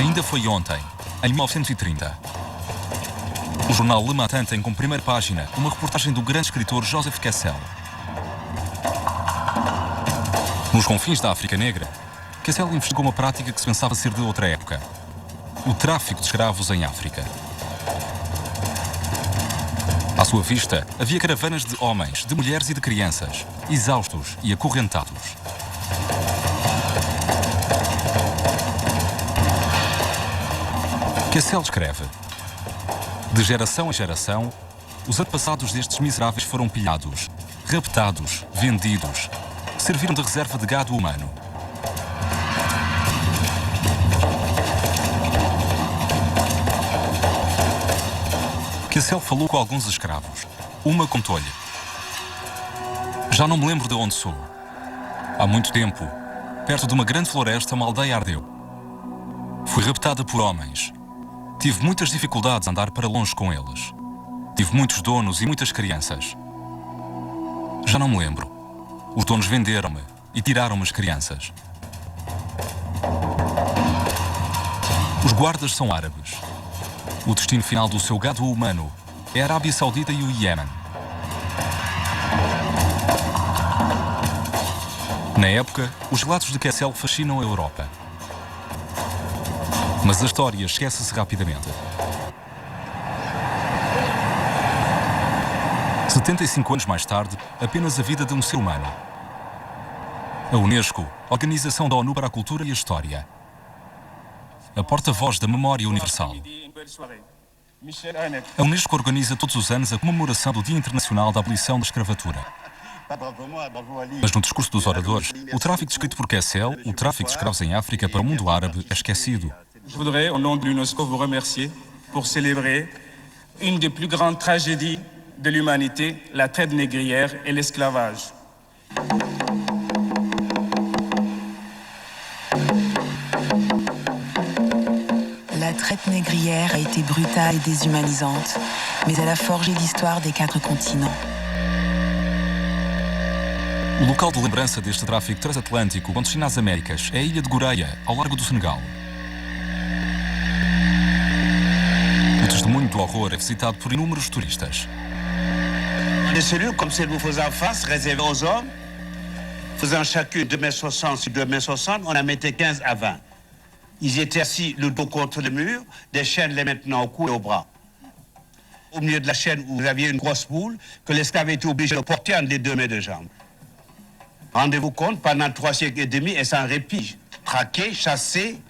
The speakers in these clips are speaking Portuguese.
Ainda foi ontem, em 1930. O jornal Le Matin tem como primeira página uma reportagem do grande escritor Joseph Kessel. Nos confins da África Negra, Kessel investigou uma prática que se pensava ser de outra época: o tráfico de escravos em África. À sua vista, havia caravanas de homens, de mulheres e de crianças, exaustos e acorrentados. Kessel escreve: de geração em geração, os antepassados destes miseráveis foram pilhados, raptados, vendidos, serviram de reserva de gado humano. Kessel falou com alguns escravos. Uma contou-lhe: já não me lembro de onde sou. Há muito tempo, perto de uma grande floresta, uma aldeia ardeu. Fui raptada por homens. Tive muitas dificuldades a andar para longe com eles. Tive muitos donos e muitas crianças. Já não me lembro. Os donos venderam-me e tiraram-me as crianças. Os guardas são árabes. O destino final do seu gado humano é a Arábia Saudita e o Iêmen. Na época, os relatos de Kessel fascinam a Europa. Mas a história esquece-se rapidamente. 75 anos mais tarde, apenas a vida de um ser humano. A Unesco, Organização da ONU para a Cultura e a História. A porta-voz da memória universal. A Unesco organiza todos os anos a comemoração do Dia Internacional da Abolição da Escravatura. Mas no discurso dos oradores, o tráfico descrito por Kessel, o tráfico de escravos em África para o mundo árabe, é esquecido. Je voudrais, au nom de l'UNESCO, vous remercier pour célébrer une des plus grandes tragédies de l'humanité, la traite négrière et l'esclavage. La traite négrière a été brutale et déshumanisante, mais elle a forgé l'histoire des 4 continents. O local de lembrança deste tráfico transatlântico quando destina às Américas é a ilha de Goreia, ao largo do Senegal. O testemunho do horror é visitado por inúmeros turistas. Des cellules comme celles que vous faisez en face, réservées aux hommes, faisant chacune 2,60 m sur 2,60 m, on en mettait 15 à 20. Ils étaient assis le dos contre le mur, des chaînes les maintenant au cou et au bras. Au milieu de la chaîne, vous aviez une grosse boule que l'esclave était obligé de porter entre les 2 mains de jambes. Rendez-vous compte, pendant 3 siècles et demi, et sans répit, traqués, chassés,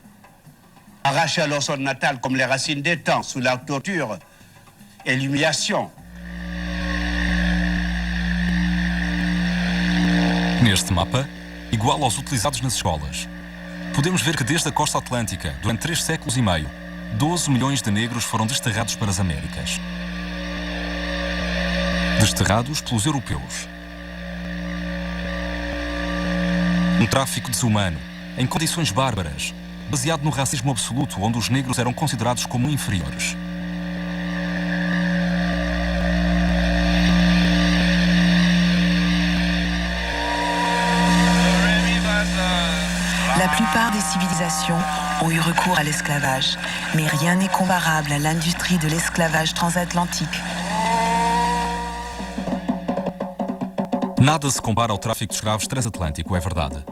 arrachés à leur sol natal comme les racines des temps, sous la torture et l'humiliation. Neste mapa, igual aos utilizados nas escolas, podemos ver que desde a costa atlântica, durante 3 séculos e meio, 12 milhões de negros foram desterrados para as Américas. Desterrados pelos europeus. Um tráfico desumano, em condições bárbaras, baseado no racismo absoluto, onde os negros eram considerados como inferiores. La plupart des civilisations ont eu recours à l'esclavage, mais rien n'est comparable à l'industrie de l'esclavage transatlantique. Nada se compara ao tráfico de escravos transatlântico, é verdade.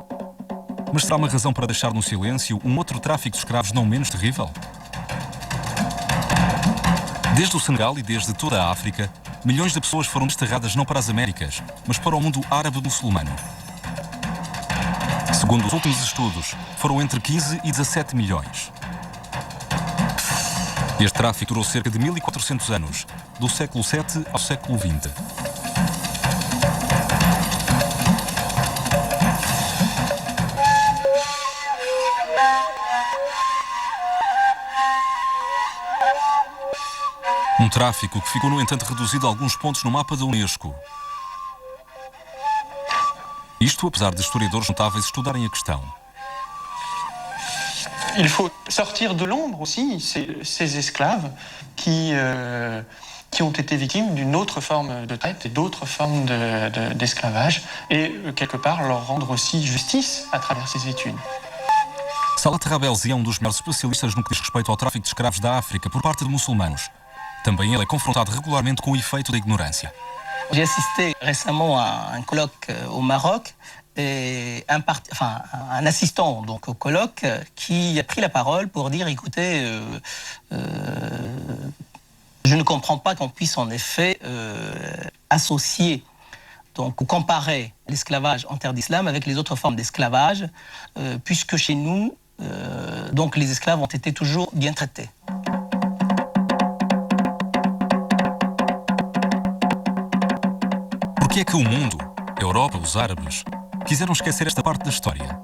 Mas será uma razão para deixar no silêncio um outro tráfico de escravos não menos terrível? Desde o Senegal e desde toda a África, milhões de pessoas foram desterradas não para as Américas, mas para o mundo árabe-muçulmano. Segundo os últimos estudos, foram entre 15 e 17 milhões. Este tráfico durou cerca de 1400 anos, do século VII ao século XX. Um tráfico que ficou, no entanto, reduzido a alguns pontos no mapa da Unesco. Isto apesar de historiadores notáveis estudarem a questão. Il faut sortir de l'ombre aussi ces esclaves qui ont été victimes d'une autre forme de traite et d'autres formes d'esclavage et quelque part leur rendre aussi justice à travers ces études. Salah Terrabelsi é um dos melhores especialistas no que diz respeito ao tráfico de escravos da África por parte de muçulmanos. Também ele é confrontado regularmente com o efeito da ignorância. J'ai assisté récemment à un colloque au Maroc et un assistant donc, au colloque qui a pris la parole pour dire écoutez, je ne comprends pas qu'on puisse en effet associer donc, ou comparer l'esclavage en terre d'islam avec les autres formes d'esclavage, puisque chez nous, donc, les esclaves ont été toujours bien traités. Por que é que o mundo, a Europa, os árabes, quiseram esquecer esta parte da história?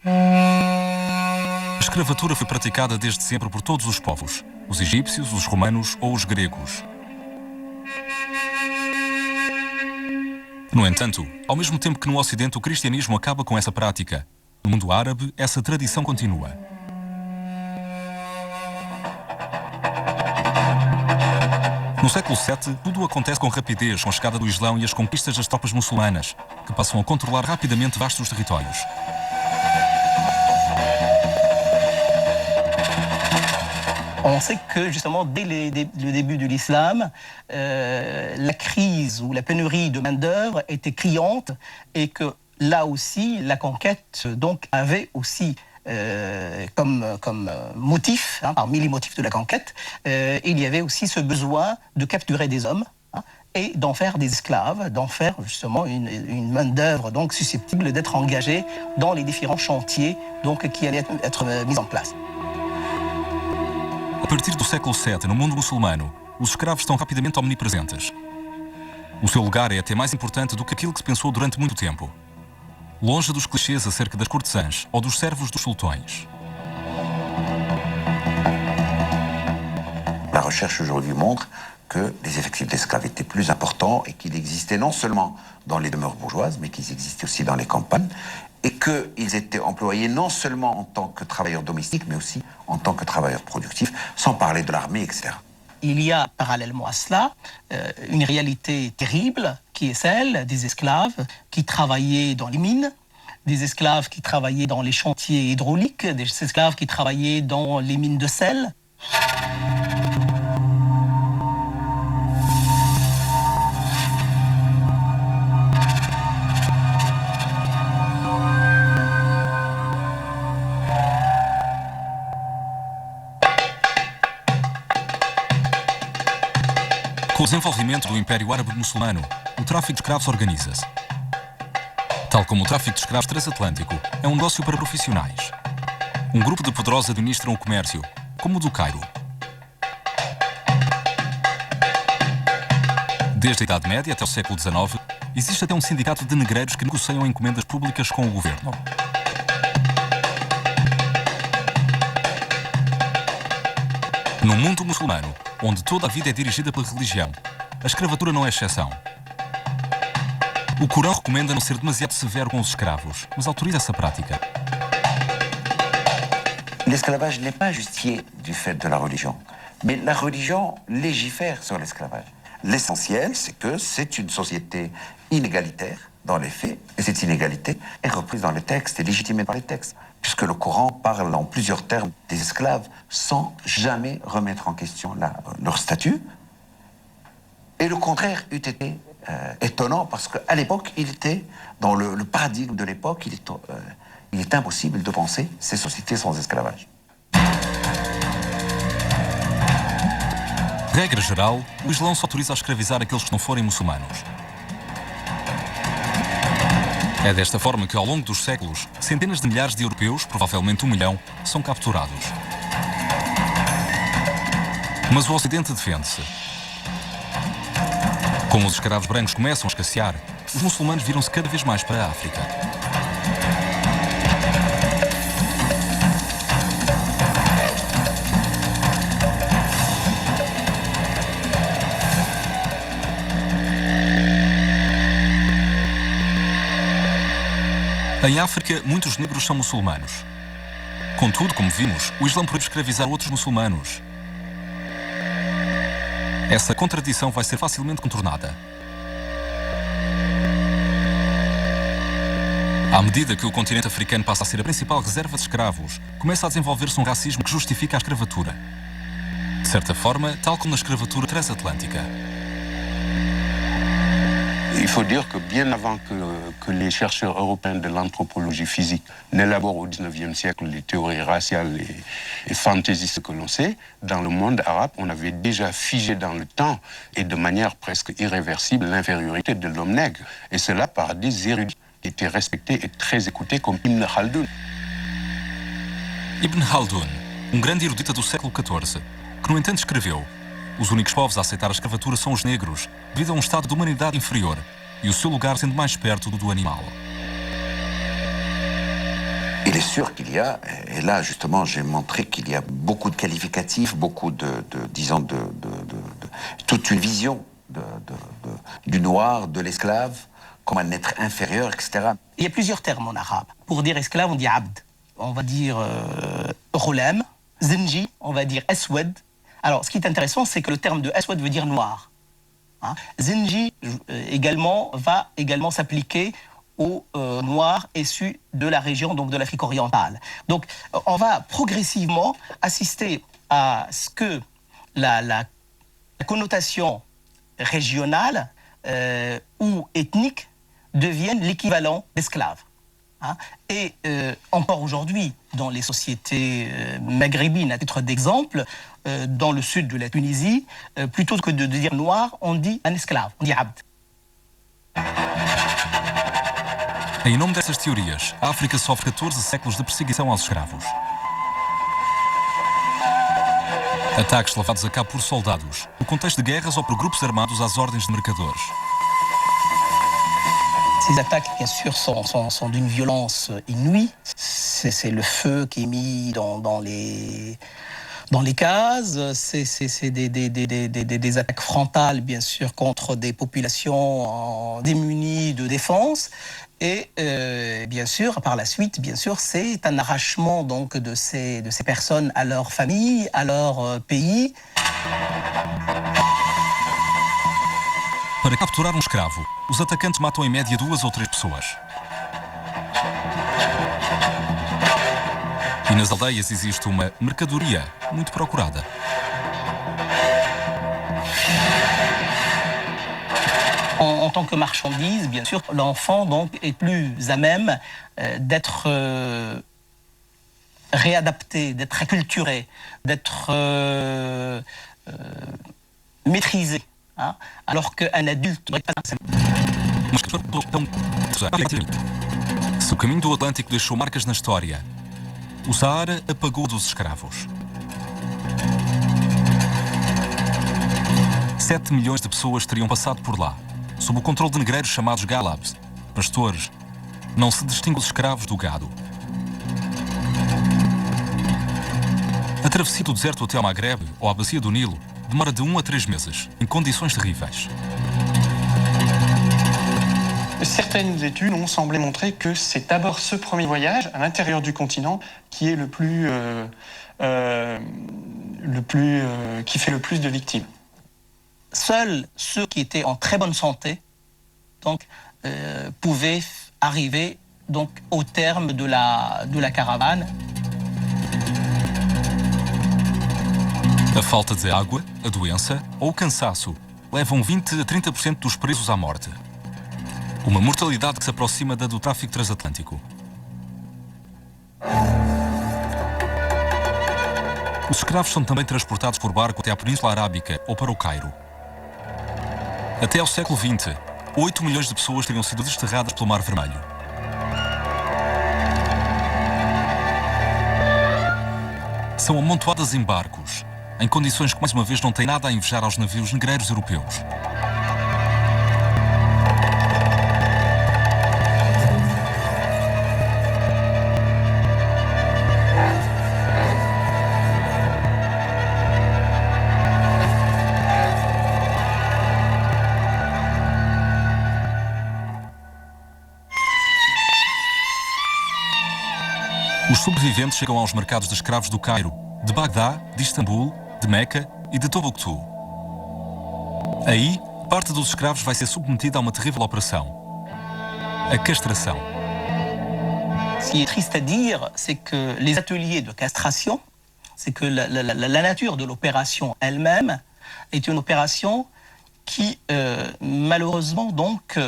A escravatura foi praticada desde sempre por todos os povos, os egípcios, os romanos ou os gregos. No entanto, ao mesmo tempo que no Ocidente o cristianismo acaba com essa prática, no mundo árabe essa tradição continua. No século VII, tudo acontece com rapidez com a chegada do Islão e as conquistas das tropas muçulmanas, que passam a controlar rapidamente vastos territórios. On sait que justement dès le début de l'islam, la crise ou la pénurie de main-d'œuvre était criante et que là aussi la conquête donc avait aussi comme motif, parmi les motifs de la conquête, il y avait aussi ce besoin de capturer des hommes et d'en faire des esclaves, d'en faire justement une main-d'œuvre donc susceptible d'être engagée dans les différents chantiers donc, qui allaient être mis en place. A partir do século VII, no mundo muçulmano, os escravos estão rapidamente omnipresentes. O seu lugar é até mais importante do que aquilo que se pensou durante muito tempo. Longe dos clichês acerca das cortesãs ou dos servos dos sultões. La recherche aujourd'hui montre que les effectifs d'esclaves étaient plus importants et qu'ils existaient non seulement dans les demeures bourgeoises, mais qu'ils existaient aussi dans les campagnes, et qu'ils étaient employés non seulement en tant que travailleurs domestiques, mais aussi en tant que travailleurs productifs, sans parler de l'armée, etc. Il y a parallèlement à cela une réalité terrible qui est celle des esclaves qui travaillaient dans les mines, des esclaves qui travaillaient dans les chantiers hydrauliques, des esclaves qui travaillaient dans les mines de sel. Com o desenvolvimento do Império Árabe Muçulmano, o tráfico de escravos organiza-se. Tal como o tráfico de escravos transatlântico, é um negócio para profissionais. Um grupo de poderosos administram o comércio, como o do Cairo. Desde a Idade Média até o século XIX, existe até um sindicato de negreiros que negociam encomendas públicas com o governo. No mundo muçulmano, onde toda a vida é dirigida pela religião, a escravatura não é exceção. O Corão recomenda não ser demasiado severo com os escravos, mas autoriza essa prática. L'esclavage n'est pas justifié du fait de la religion, mais la religion légifère sur l'esclavage. L'essentiel, c'est que c'est une société inégalitaire dans les faits, et cette inégalité est reprise dans les textes et légitimée par les textes, puisque le Coran parle en plusieurs termes des esclaves sans jamais remettre en question leur statut. Et le contraire eût été étonnant, parce qu'à l'époque, il était, dans le paradigme de l'époque, il est impossible de penser ces sociétés sans esclavage. Regra geral, o Islão só autoriza a escravizar aqueles que não forem muçulmanos. É desta forma que, ao longo dos séculos, centenas de milhares de europeus, provavelmente 1 milhão, são capturados. Mas o Ocidente defende-se. Como os escravos brancos começam a escassear, os muçulmanos viram-se cada vez mais para a África. Em África, muitos negros são muçulmanos. Contudo, como vimos, o Islão proíbe escravizar outros muçulmanos. Essa contradição vai ser facilmente contornada. À medida que o continente africano passa a ser a principal reserva de escravos, começa a desenvolver-se um racismo que justifica a escravatura. De certa forma, tal como na escravatura transatlântica. Il faut dire que bien avant que les chercheurs européens de l'anthropologie physique n'élaborent au XIXe siècle les théories raciales et fantaisistes que l'on sait, dans le monde arabe, on avait déjà figé dans le temps et de manière presque irréversible l'infériorité de l'homme nègre. Et cela par des érudits qui étaient respectés et très écoutés comme Ibn Khaldun. Ibn Khaldun, grande erudita do século XIV, que no entanto escreveu: os únicos povos a aceitar a escravatura são os negros, devido a um estado de humanidade inferior, e o seu lugar sendo mais perto do animal. Il est sûr qu'il y a, et là justement j'ai montré qu'il y a beaucoup de qualificatifs, beaucoup disons toute une vision du noir, de l'esclave, comme un être inférieur, etc. Il y a plusieurs termes en arabe. Pour dire esclave, on dit abd. On va dire ghulam, zinji, on va dire aswad. Alors, ce qui est intéressant, c'est que le terme de aswad veut dire noir. Hein? Zinji va également s'appliquer aux Noirs issus de la région, donc de l'Afrique orientale. Donc, on va progressivement assister à ce que la connotation régionale ou ethnique devienne l'équivalent d'esclave. Hein? Et encore aujourd'hui, dans les sociétés maghrébines, à titre d'exemple, dans le sud de la Tunisie, plutôt que de dire noir, on dit un esclave, on dit abd. Em nome dessas teorias, a África sofre 14 séculos de perseguição aos escravos. Ataques levados a cabo por soldados, no contexto de guerras ou por grupos armados às ordens de mercadores. Ces attaques, bien sûr, sont d'une violence inouïe. C'est le feu qui est mis dans les cases. C'est des attaques frontales, bien sûr, contre des populations démunies de défense. Et bien sûr, par la suite, bien sûr, c'est un arrachement donc, de ces personnes à leur famille, à leur pays. Para capturar escravo, os atacantes matam em média 2 ou 3 pessoas. E nas aldeias existe uma mercadoria muito procurada. En tant que marchandise, bien sûr, l'enfant donc est plus à même d'être réadapté, d'être acculturé, d'être maîtrisé. Hein? Alors qu'un adulte... Se o caminho do Atlântico deixou marcas na história, o Saara apagou dos escravos. 7 milhões de pessoas teriam passado por lá, sob o controle de negreiros chamados galabs, pastores. Não se distingue os escravos do gado. A travessia do deserto até ao Maghreb ou à bacia do Nilo demora de 1 a 3 meses, em condições terríveis. Certaines études ont semblé montrer que c'est d'abord ce premier voyage à l'intérieur du continent qui est qui fait le plus de victimes. Seuls ceux qui étaient en très bonne santé donc, pouvaient arriver donc, au terme de la caravane. A falta de água, a doença ou o cansaço levam 20 a 30% dos presos à morte. Uma mortalidade que se aproxima da do tráfico transatlântico. Os escravos são também transportados por barco até à Península Arábica ou para o Cairo. Até ao século XX, 8 milhões de pessoas teriam sido desterradas pelo Mar Vermelho. São amontoadas em barcos, em condições que mais uma vez não têm nada a invejar aos navios negreiros europeus. Os sobreviventes chegam aos mercados de escravos do Cairo, de Bagdá, de Istambul, de Meca e de Tombouctou. Aí, parte dos escravos vai ser submetida a uma terrível operação: a castração. Ce qui est triste à dire, c'est que les ateliers de castration, c'est que la nature de l'opération elle-même est une opération qui, malheureusement, donc,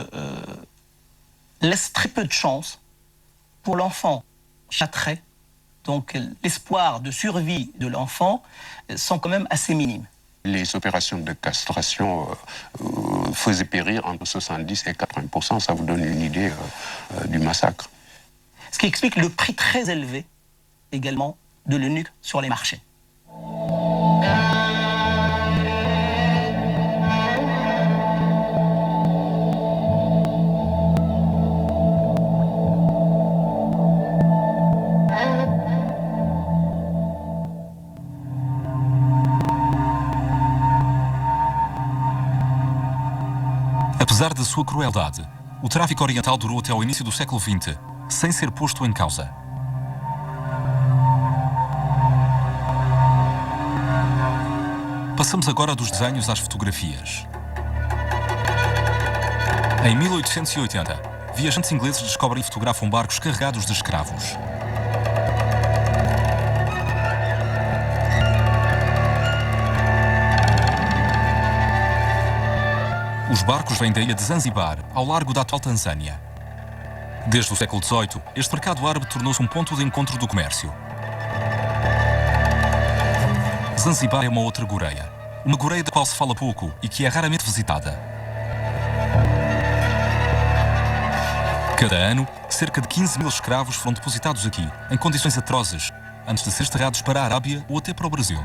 laisse très peu de chance pour l'enfant châtré. Donc, l'espoir de survie de l'enfant sont quand même assez minimes. Les opérations de castration faisaient périr entre 70 et 80%. Ça vous donne une idée du massacre. Ce qui explique le prix très élevé, également, de l'eunuque sur les marchés. Apesar da sua crueldade, o tráfico oriental durou até ao início do século XX, sem ser posto em causa. Passamos agora dos desenhos às fotografias. Em 1880, viajantes ingleses descobrem e fotografam barcos carregados de escravos. Os barcos vêm da ilha de Zanzibar, ao largo da atual Tanzânia. Desde o século XVIII, este mercado árabe tornou-se um ponto de encontro do comércio. Zanzibar é uma outra Goreia. Uma Goreia da qual se fala pouco e que é raramente visitada. Cada ano, cerca de 15 mil escravos foram depositados aqui, em condições atrozes, antes de ser exterrados para a Arábia ou até para o Brasil.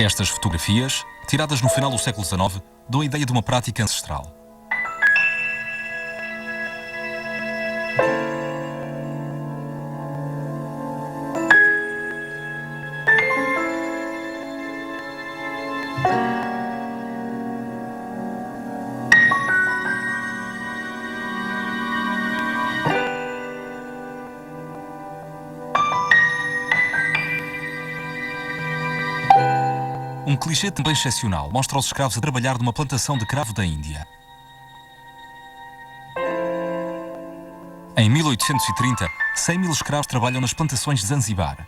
Estas fotografias, tiradas no final do século XIX, dão a ideia de uma prática ancestral. Um clichê também excepcional mostra os escravos a trabalhar numa plantação de cravo da Índia. Em 1830, 100 mil escravos trabalham nas plantações de Zanzibar.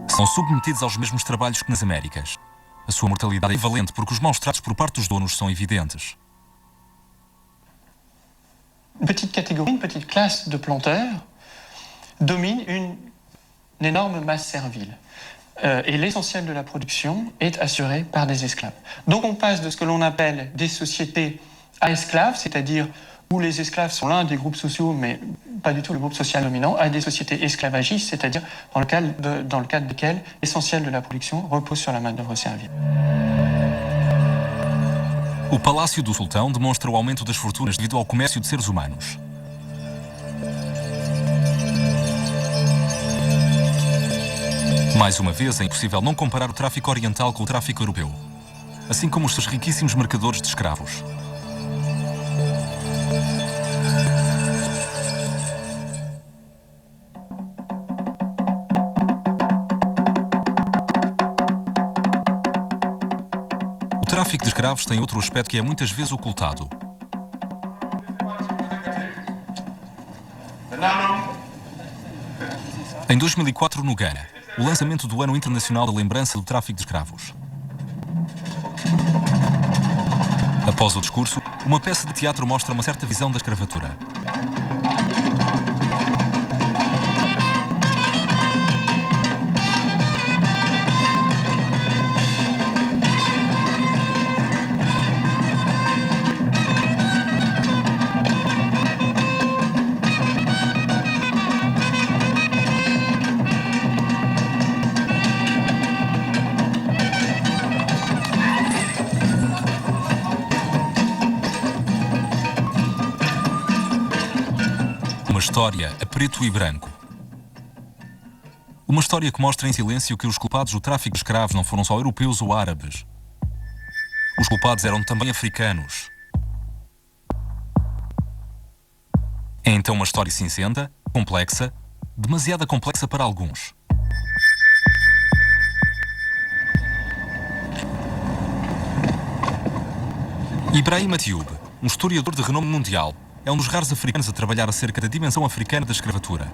São submetidos aos mesmos trabalhos que nas Américas. A sua mortalidade é equivalente porque os maus-tratos por parte dos donos são evidentes. Une petite catégorie, une petite classe de planteurs domine une énorme masse servile. Et l'essentiel de la production est assuré par des esclaves. Donc on passe de ce que l'on appelle des sociétés à esclaves, c'est-à-dire où les esclaves sont l'un des groupes sociaux, mais pas du tout le groupe social dominant, à des sociétés esclavagistes, c'est-à-dire dans le cadre desquelles l'essentiel de la production repose sur la main-d'œuvre servile. O Palácio do Sultão demonstra o aumento das fortunas devido ao comércio de seres humanos. Mais uma vez, é impossível não comparar o tráfico oriental com o tráfico europeu, assim como os seus riquíssimos mercadores de escravos. O tráfico de escravos tem outro aspecto que é muitas vezes ocultado. Em 2004, no Ghana, o lançamento do Ano Internacional da Lembrança do Tráfico de Escravos. Após o discurso, uma peça de teatro mostra uma certa visão da escravatura. História a preto e branco. Uma história que mostra em silêncio que os culpados do tráfico de escravos não foram só europeus ou árabes. Os culpados eram também africanos. É então uma história cinzenta, complexa, demasiado complexa para alguns. Ibrahim Atioub, um historiador de renome mundial, é um dos raros africanos a trabalhar acerca da dimensão africana da escravatura.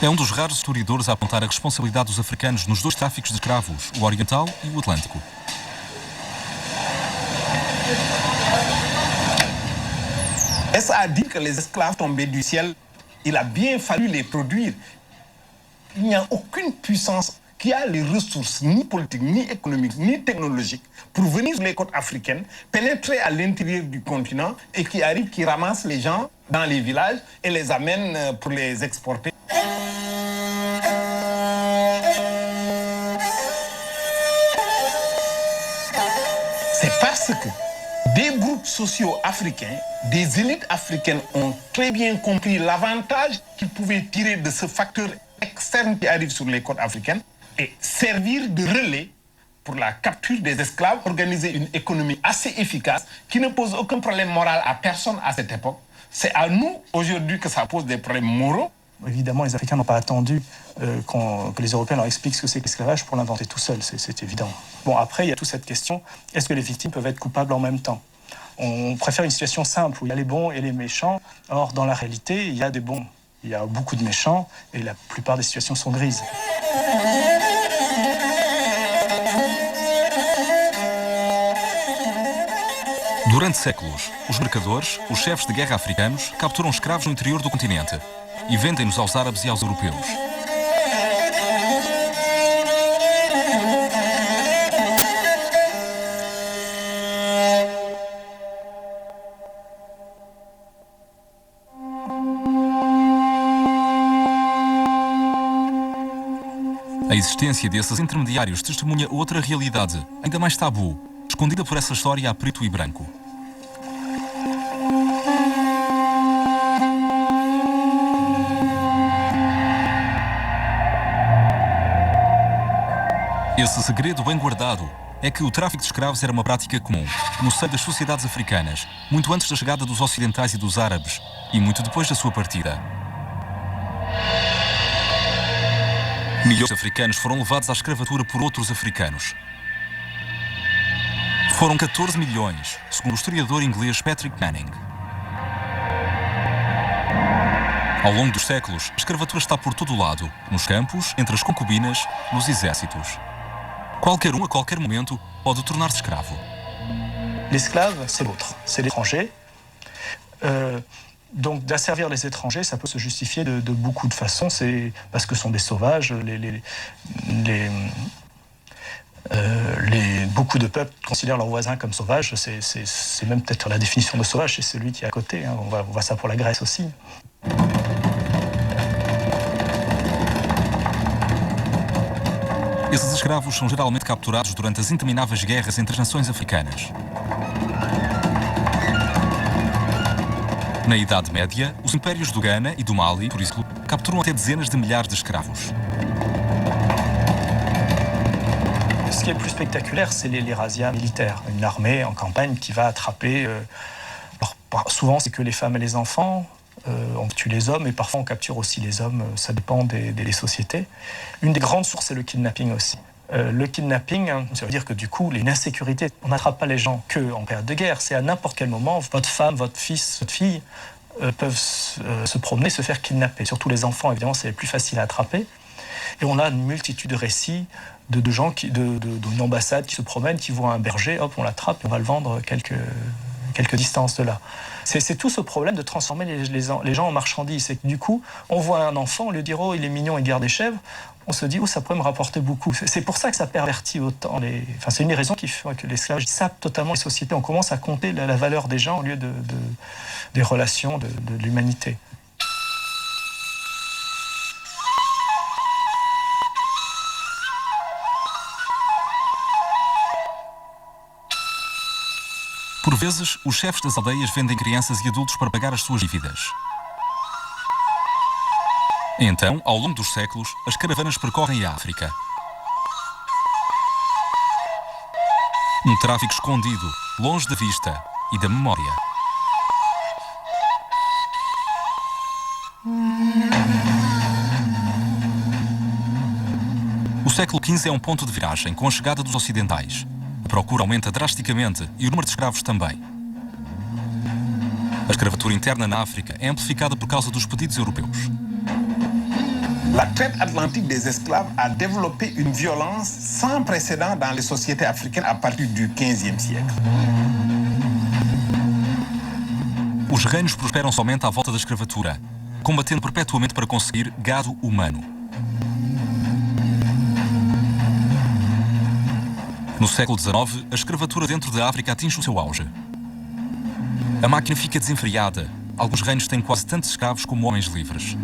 É um dos raros historiadores a apontar a responsabilidade dos africanos nos dois tráficos de escravos, o oriental e o atlântico. Est-ce à dire que les esclaves tombés du ciel, il a bien fallu les produire? Il n'y a aucune puissance qui a les ressources, ni politiques, ni économiques, ni technologiques, pour venir sur les côtes africaines, pénétrer à l'intérieur du continent et qui arrive, qui ramasse les gens dans les villages et les amène pour les exporter. C'est parce que des groupes sociaux africains, des élites africaines ont très bien compris l'avantage qu'ils pouvaient tirer de ce facteur externe qui arrive sur les côtes africaines et servir de relais pour la capture des esclaves, organiser une économie assez efficace qui ne pose aucun problème moral à personne à cette époque. C'est à nous aujourd'hui que ça pose des problèmes moraux. Évidemment, les Africains n'ont pas attendu que les Européens leur expliquent ce que c'est que l'esclavage pour l'inventer tout seul, c'est évident. Bon, après, il y a toute cette question, est-ce que les victimes peuvent être coupables en même temps? On préfère une situation simple où il y a les bons et les méchants. Or, dans la réalité, il y a des bons, il y a beaucoup de méchants et la plupart des situations sont grises. Durante séculos, os mercadores, os chefes de guerra africanos, capturam escravos no interior do continente e vendem-nos aos árabes e aos europeus. A existência desses intermediários testemunha outra realidade, ainda mais tabu, escondida por essa história a preto e branco. Esse segredo bem guardado é que o tráfico de escravos era uma prática comum no seio das sociedades africanas, muito antes da chegada dos ocidentais e dos árabes, e muito depois da sua partida. Milhões de africanos foram levados à escravatura por outros africanos. Foram 14 milhões, segundo o historiador inglês Patrick Manning. Ao longo dos séculos, a escravatura está por todo o lado, nos campos, entre as concubinas, nos exércitos. Qualquer um, a qualquer momento, pode tornar-se escravo. L'esclave, c'est l'autre, c'est l'étranger. Donc d'asservir les étrangers, ça peut se justifier de beaucoup de façons. C'est parce que ce sont des sauvages. Beaucoup de peuples considèrent leurs voisins comme sauvages. C'est même peut-être la définition de sauvage, c'est celui qui est à côté. Hein. On voit ça pour la Grèce aussi. Esses escravos são geralmente capturados durante as intermináveis guerras entre as nações africanas. Na Idade Média, os impérios do Ghana e do Mali, por exemplo, capturam até dezenas de milhares de escravos. Ce qui est plus spectaculaire, c'est les razzias militaires. Une armée en campagne qui va attraper... alors, souvent, c'est que les femmes et les enfants. On tue les hommes et parfois on capture aussi les hommes. Ça dépend des sociétés. Une des grandes sources, c'est le kidnapping aussi. Le kidnapping, ça veut dire que du coup, une insécurité, on n'attrape pas les gens qu'en période de guerre. C'est à n'importe quel moment, votre femme, votre fils, votre fille peuvent se promener, se faire kidnapper. Surtout les enfants, évidemment, c'est plus facile à attraper. Et on a une multitude de récits de gens d'une ambassade qui se promènent, qui voient un berger, hop, on l'attrape et on va le vendre quelques distances de là. C'est tout ce problème de transformer les gens en marchandises. C'est que du coup, on voit un enfant, on lui dit « Oh, il est mignon, il garde des chèvres », on se dit « Oh, ça pourrait me rapporter beaucoup ». C'est pour ça que ça pervertit autant les... Enfin, c'est une des raisons qui fait que l'esclavage sape totalement les sociétés. On commence à compter la valeur des gens au lieu des relations de l'humanité. Por vezes, os chefes das aldeias vendem crianças e adultos para pagar as suas dívidas. Então, ao longo dos séculos, as caravanas percorrem a África. Um tráfico escondido, longe da vista e da memória. O século XV é um ponto de viragem com a chegada dos ocidentais. A procura aumenta drasticamente e o número de escravos também. A escravatura interna na África é amplificada por causa dos pedidos europeus. La traite atlantique des esclaves a développé une violence sans précédent dans les sociétés africaines à partir du XVe siècle. Os reinos prosperam somente à volta da escravatura, combatendo perpetuamente para conseguir gado humano. No século XIX, a escravatura dentro da África atinge o seu auge. A máquina fica desenfreada. Alguns reinos têm quase tantos escravos como homens livres.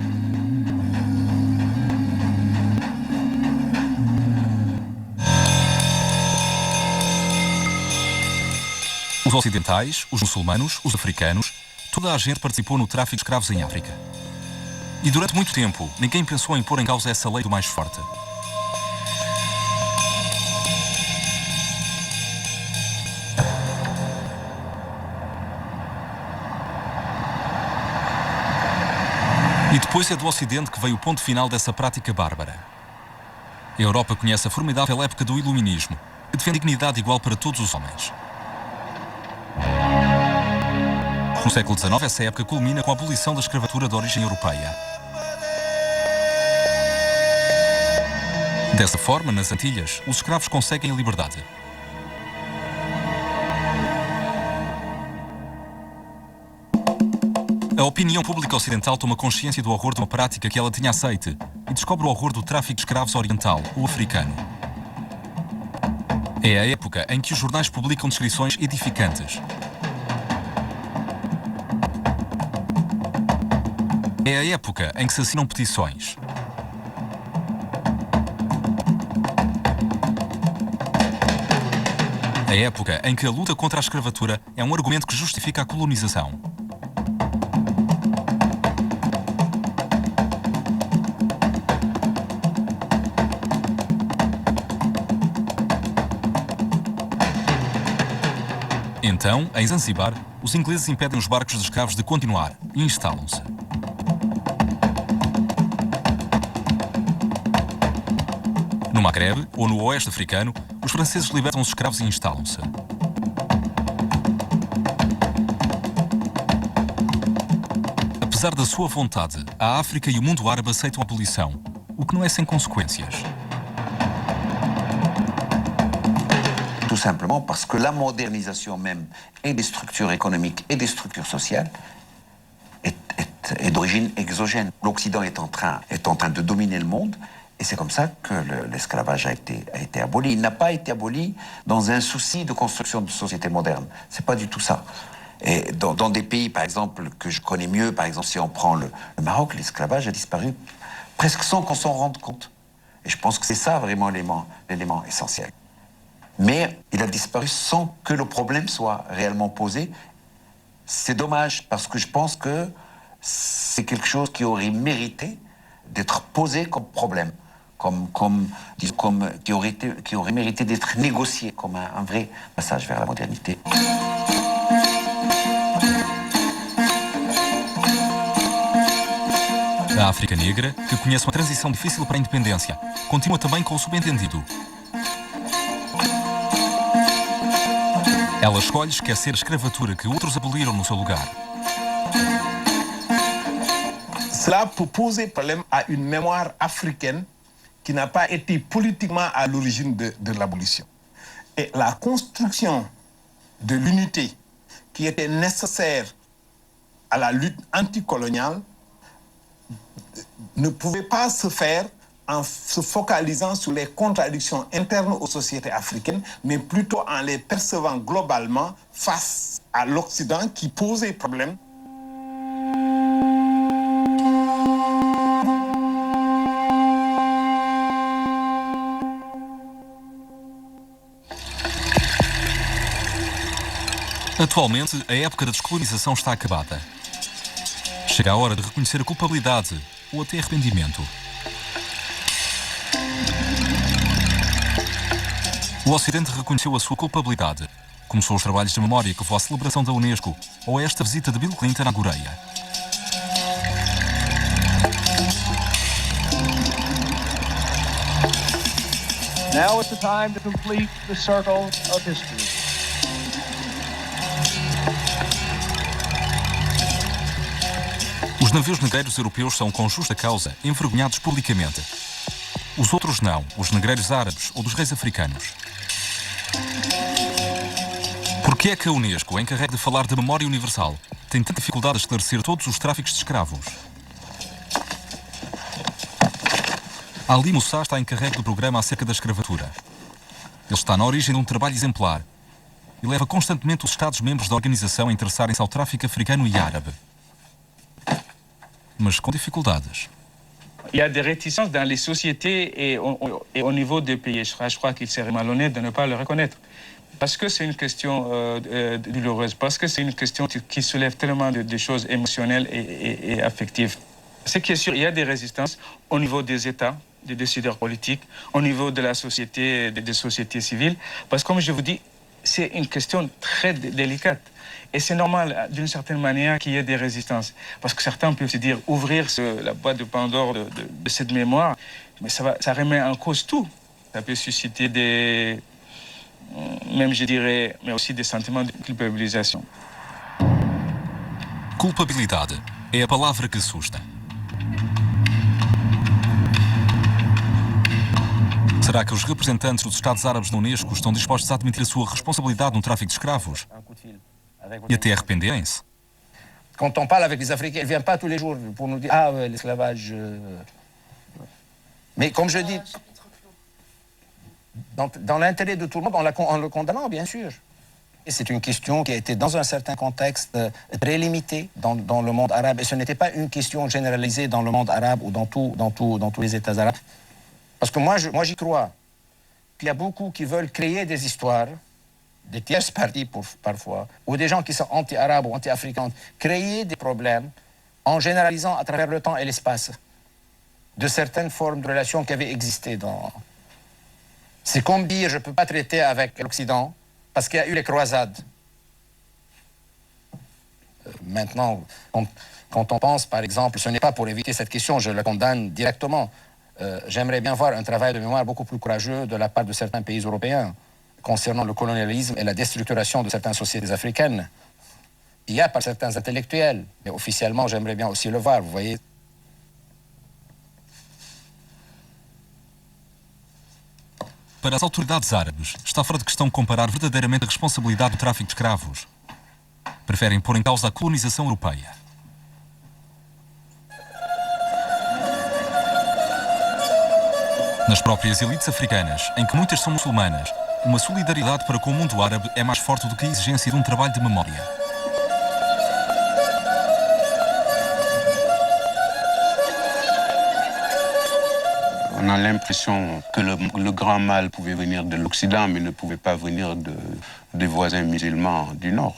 Os ocidentais, os muçulmanos, os africanos, toda a gente participou no tráfico de escravos em África. E durante muito tempo, ninguém pensou em pôr em causa essa lei do mais forte. E depois é do Ocidente que veio o ponto final dessa prática bárbara. A Europa conhece a formidável época do Iluminismo, que defende dignidade igual para todos os homens. No século XIX, essa época culmina com a abolição da escravatura de origem europeia. Dessa forma, nas Antilhas, os escravos conseguem a liberdade. A opinião pública ocidental toma consciência do horror de uma prática que ela tinha aceite e descobre o horror do tráfico de escravos oriental ou africano. É a época em que os jornais publicam descrições edificantes. É a época em que se assinam petições. A época em que a luta contra a escravatura é um argumento que justifica a colonização. Então, em Zanzibar, os ingleses impedem os barcos de escravos de continuar e instalam-se. No Maghreb, ou no oeste africano, os franceses libertam os escravos e instalam-se. Apesar da sua vontade, a África e o mundo árabe aceitam a abolição, o que não é sem consequências. Tout simplement parce que la modernisation même et des structures économiques et des structures sociales est d'origine exogène. L'Occident est en train de dominer le monde et c'est comme ça que l'esclavage a été aboli. Il n'a pas été aboli dans un souci de construction de société moderne. C'est pas du tout ça. Et dans des pays, par exemple, que je connais mieux, par exemple, si on prend le Maroc, l'esclavage a disparu presque sans qu'on s'en rende compte. Et je pense que c'est ça vraiment l'élément essentiel. Mais il a disparu sans que le problème soit réellement posé. C'est dommage parce que je pense que c'est quelque chose qui aurait mérité d'être posé comme problème, qui aurait mérité d'être négocié comme un vrai passage vers la modernité. A África Negra, que conhece uma transição difícil para a independência, continua também com o subentendido. Ela escolhe esquecer a escravatura que outros aboliram no seu lugar. Cela peut poser problème à une mémoire africaine qui n'a pas été politiquement à l'origine de l'abolition. Et la construction de l'unité qui était nécessaire à la lutte anticoloniale ne pouvait pas se faire en se focalisant sur les contradictions internes aux sociétés africaines, mais plutôt en les percevant globalement face à l'Occident qui posait problème. Atualmente, a época da descolonização está acabada. Chega a hora de reconhecer a culpabilidade ou até arrependimento. O Ocidente reconheceu a sua culpabilidade. Começou os trabalhos de memória que levou à celebração da Unesco ou a esta visita de Bill Clinton à Coreia. Now is the time to complete the circle of history. Os navios negreiros europeus são, com justa causa, envergonhados publicamente. Os outros não, os negreiros árabes ou dos reis africanos. Por que é que a Unesco, encarregue de falar da memória universal, tem tanta dificuldade a esclarecer todos os tráficos de escravos? Ali Moussa está encarregue do programa acerca da escravatura. Ele está na origem de um trabalho exemplar e leva constantemente os Estados-membros da organização a interessarem-se ao tráfico africano e árabe. Mas com dificuldades. Il y a des réticences dans les sociétés et au niveau des pays. Je crois qu'il serait malhonnête de ne pas le reconnaître. Parce que c'est une question douloureuse, parce que c'est une question qui soulève tellement de choses émotionnelles et affectives. Ce qui est sûr, il y a des résistances au niveau des États, des décideurs politiques, au niveau de la société, des sociétés civiles. Parce que, comme je vous dis, c'est une question très délicate. Et c'est normal, d'une certaine manière, qu'il y ait des résistances. Parce que certains peuvent se dire, ouvrir la boîte de Pandore de cette mémoire, mais ça remet en cause tout. Ça peut susciter des... même, je dirais, mais aussi des sentiments de culpabilisation. Culpabilidade é a palavra que assusta. Será que os representantes dos Estados Árabes na Unesco estão dispostos a admitir a sua responsabilidade no tráfico de escravos? E até arrependerem-se? Quand on parle avec les Africains, ils ne viennent pas tous les jours pour nous dire « Ah, ouais, l'esclavage... Mais comme je dis, dans l'intérêt de tout le monde, en le condamnant, bien sûr. Et c'est une question qui a été dans un certain contexte très limité dans le monde arabe. Et ce n'était pas une question généralisée dans le monde arabe ou dans tous les États arabes. Parce que moi j'y crois qu'il y a beaucoup qui veulent créer des histoires, des tierces parties parfois, ou des gens qui sont anti-arabes ou anti-africains, créer des problèmes en généralisant à travers le temps et l'espace de certaines formes de relations qui avaient existé dans... C'est comme dire, je ne peux pas traiter avec l'Occident parce qu'il y a eu les croisades. Maintenant, quand on pense, par exemple, ce n'est pas pour éviter cette question, je la condamne directement. J'aimerais bien voir un travail de mémoire beaucoup plus courageux de la part de certains pays européens concernant le colonialisme et la déstructuration de certaines sociétés africaines. Il y a par certains intellectuels, mais officiellement, j'aimerais bien aussi le voir, vous voyez. Para as autoridades árabes, está fora de questão comparar verdadeiramente a responsabilidade do tráfico de escravos. Preferem pôr em causa a colonização europeia. Nas próprias elites africanas, em que muitas são muçulmanas, uma solidariedade para com o mundo árabe é mais forte do que a exigência de um trabalho de memória. On a l'impression que le grand mal pouvait venir de l'Occident, mais ne pouvait pas venir des voisins musulmans du Nord.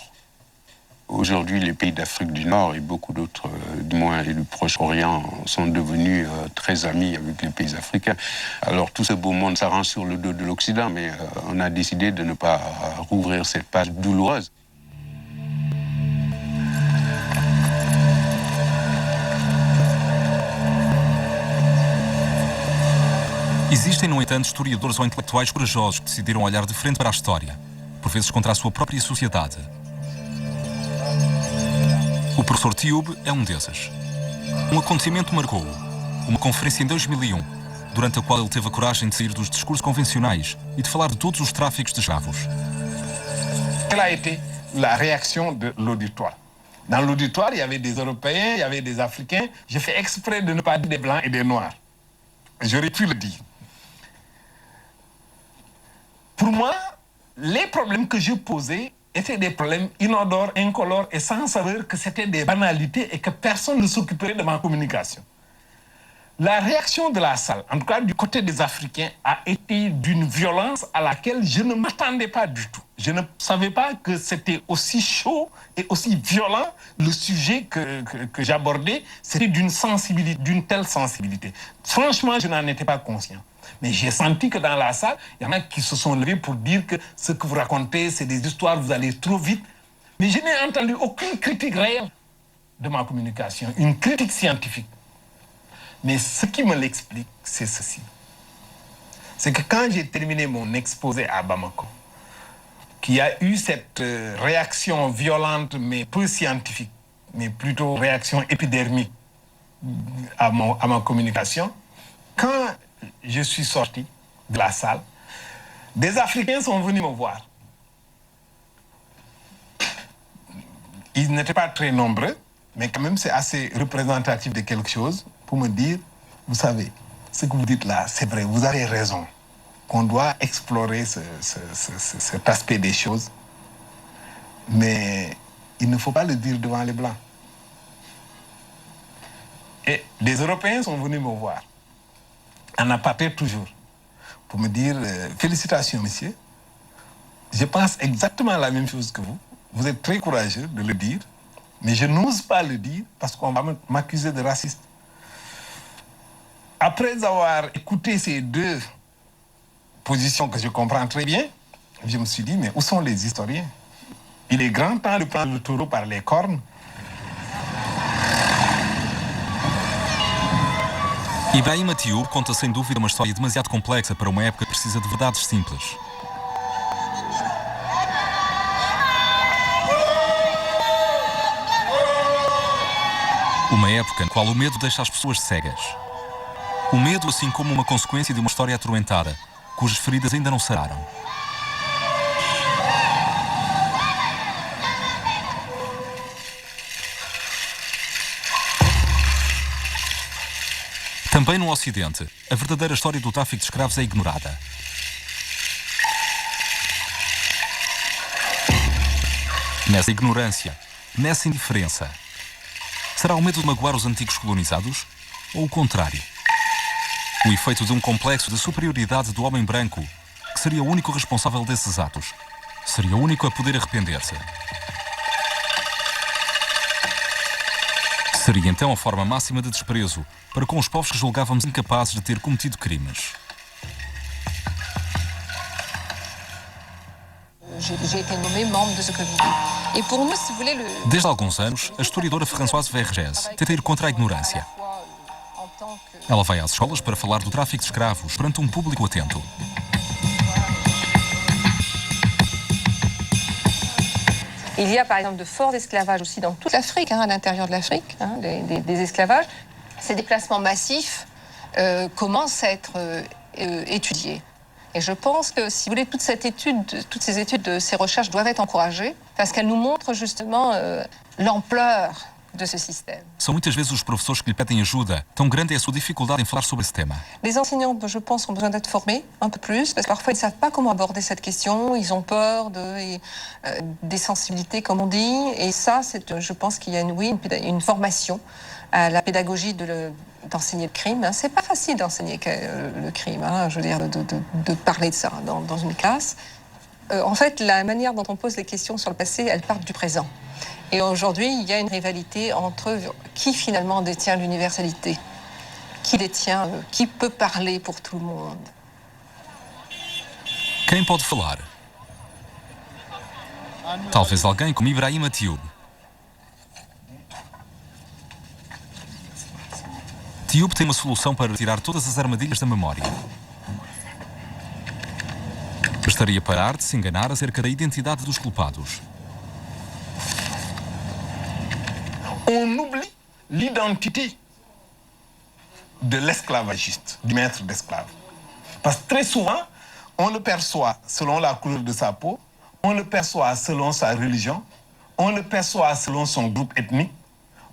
Aujourd'hui, les pays d'Afrique du Nord et beaucoup d'autres, du moins et du Proche-Orient, sont devenus très amis avec les pays africains. Alors tout ce beau monde s'arrange sur le dos de l'Occident, mais on a décidé de ne pas rouvrir cette page douloureuse. Existem, no entanto, historiadores ou intelectuais corajosos que decidiram olhar de frente para a história, por vezes contra a sua própria sociedade. O professor Tioub é um desses. Um acontecimento marcou-o, uma conferência em 2001, durante a qual ele teve a coragem de sair dos discursos convencionais e de falar de todos os tráficos de escravos. Quelle a été la réaction de l'auditoire? Dans l'auditoire, il y avait des Européens, il y avait des Africains. J'ai fait exprès de ne pas dire des Blancs et des Noirs. J'aurais pu le dire. Pour moi, les problèmes que je posais étaient des problèmes inodores, incolores et sans saveur, que c'était des banalités et que personne ne s'occuperait de ma communication. La réaction de la salle, en tout cas du côté des Africains, a été d'une violence à laquelle je ne m'attendais pas du tout. Je ne savais pas que c'était aussi chaud et aussi violent le sujet que j'abordais. C'était d'une sensibilité, d'une telle sensibilité. Franchement, je n'en étais pas conscient. Mais j'ai senti que dans la salle, il y en a qui se sont levés pour dire que ce que vous racontez, c'est des histoires, vous allez trop vite. Mais je n'ai entendu aucune critique réelle de ma communication, une critique scientifique. Mais ce qui me l'explique, c'est ceci. c'est que quand j'ai terminé mon exposé à Bamako, qu'il y a eu cette réaction violente, mais peu scientifique, mais plutôt réaction épidermique à ma communication, quand je suis sorti de la salle, des Africains sont venus me voir. Ils n'étaient pas très nombreux, mais quand même c'est assez représentatif de quelque chose pour me dire, vous savez, ce que vous dites là, c'est vrai, vous avez raison, qu'on doit explorer cet aspect des choses, mais il ne faut pas le dire devant les Blancs. Et les Européens sont venus me voir, en aparté toujours, pour me dire félicitations, monsieur. Je pense exactement la même chose que vous. Vous êtes très courageux de le dire, mais je n'ose pas le dire parce qu'on va m'accuser de raciste. Après avoir écouté ces deux positions que je comprends très bien, je me suis dit, mais où sont les historiens? Il est grand temps de prendre le taureau par les cornes. Ibrahim Tioub conta sem dúvida uma história demasiado complexa para uma época que precisa de verdades simples. Uma época na qual o medo deixa as pessoas cegas. O medo, assim como uma consequência de uma história atormentada, cujas feridas ainda não sararam. Também no Ocidente, a verdadeira história do tráfico de escravos é ignorada. Nessa ignorância, nessa indiferença, será o medo de magoar os antigos colonizados? Ou o contrário? O efeito de um complexo de superioridade do homem branco, que seria o único responsável desses atos, seria o único a poder arrepender-se. Seria então a forma máxima de desprezo para com os povos que julgávamos incapazes de ter cometido crimes. J'ai été nommée membre de ce comité. Et pour nous, si vous voulez, Desde há alguns anos, a historiadora Françoise Vergès tenta ir contra a ignorância. Ela vai às escolas para falar do tráfico de escravos perante um público atento. Il y a par exemple de forts esclavages aussi dans toute l'Afrique, à l'intérieur de l'Afrique, des esclavages. Ces déplacements massifs commencent à être étudiés. Et je pense que, si vous voulez, toutes ces études, ces recherches doivent être encouragées parce qu'elles nous montrent justement l'ampleur de ce système. São muitas vezes os professores que lhe pedem ajuda. Tão grande é a sua dificuldade em falar sobre esse tema. Les enseignants, je pense, ont besoin d'être formés un peu plus parce que parfois ils ne savent pas comment aborder cette question, ils ont peur des sensibilités, comme on dit. Et ça, je pense qu'il y a une formation à la pédagogie d'enseigner le crime. C'est pas facile d'enseigner le crime, je veux dire, de parler de ça dans une classe. En fait, la manière dont on pose les questions sur le passé, elles partent du présent. Et aujourd'hui, il y a une rivalité entre qui finalement détient l'universalité, qui peut parler pour tout le monde. Quem pode falar? Talvez alguém como Ibrahim Tioub. Tioub tem uma solução para tirar todas as armadilhas da memória. Bastaria parar de se enganar acerca da identidade dos culpados. On oublie l'identité de l'esclavagiste, du maître d'esclave. Parce que très souvent, on le perçoit selon la couleur de sa peau, on le perçoit selon sa religion, on le perçoit selon son groupe ethnique.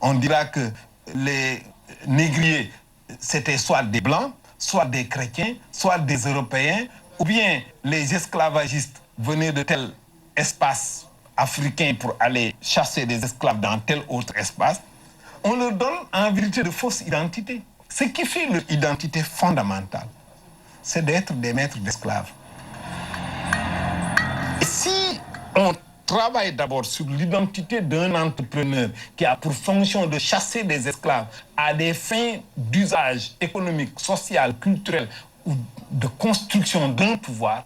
On dira que les négriers, c'était soit des blancs, soit des chrétiens, soit des européens, ou bien les esclavagistes venaient de tel espace africain pour aller chasser des esclaves dans tel autre espace. On leur donne en vérité de fausses identités. Ce qui fait leur identité fondamentale, c'est d'être des maîtres d'esclaves. Et si on travaille d'abord sur l'identité d'un entrepreneur qui a pour fonction de chasser des esclaves à des fins d'usage économique, social, culturel ou de construction d'un pouvoir,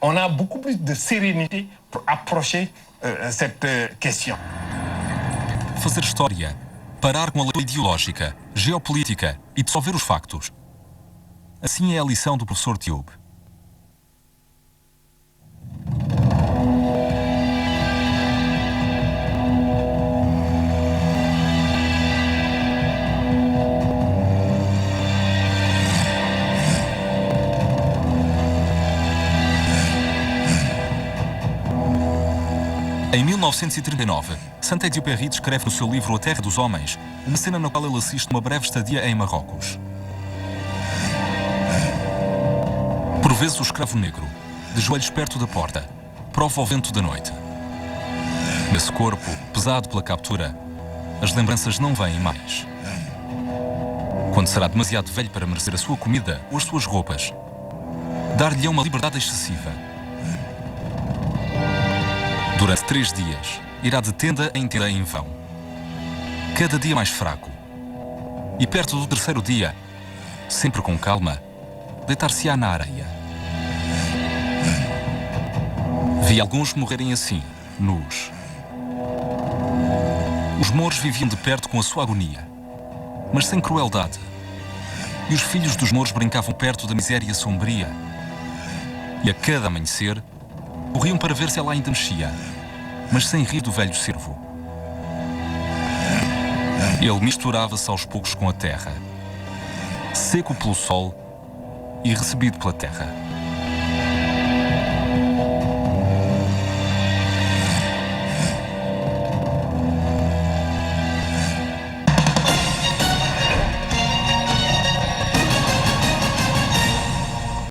on a beaucoup plus de sérénité pour approcher cette question. Fazer história, parar com a leitura ideológica, geopolítica e dissolver os factos. Assim é a lição do professor Tioub. Em 1939, Saint-Exupéry descreve no seu livro A Terra dos Homens uma cena na qual ele assiste uma breve estadia em Marrocos. Por vezes o escravo negro, de joelhos perto da porta, prova o vento da noite. Nesse corpo, pesado pela captura, as lembranças não vêm mais. Quando será demasiado velho para merecer a sua comida ou as suas roupas, dar-lhe uma liberdade excessiva. Durante 3 dias, irá de tenda em tenda em vão. Cada dia mais fraco. E perto do 3º dia, sempre com calma, deitar-se-á na areia. Vi alguns morrerem assim, nus. Os mouros viviam de perto com a sua agonia, mas sem crueldade. E os filhos dos mouros brincavam perto da miséria sombria. E a cada amanhecer, corriam para ver se ela ainda mexia, mas sem rir do velho cervo. Ele misturava-se aos poucos com a terra, seco pelo sol e recebido pela terra.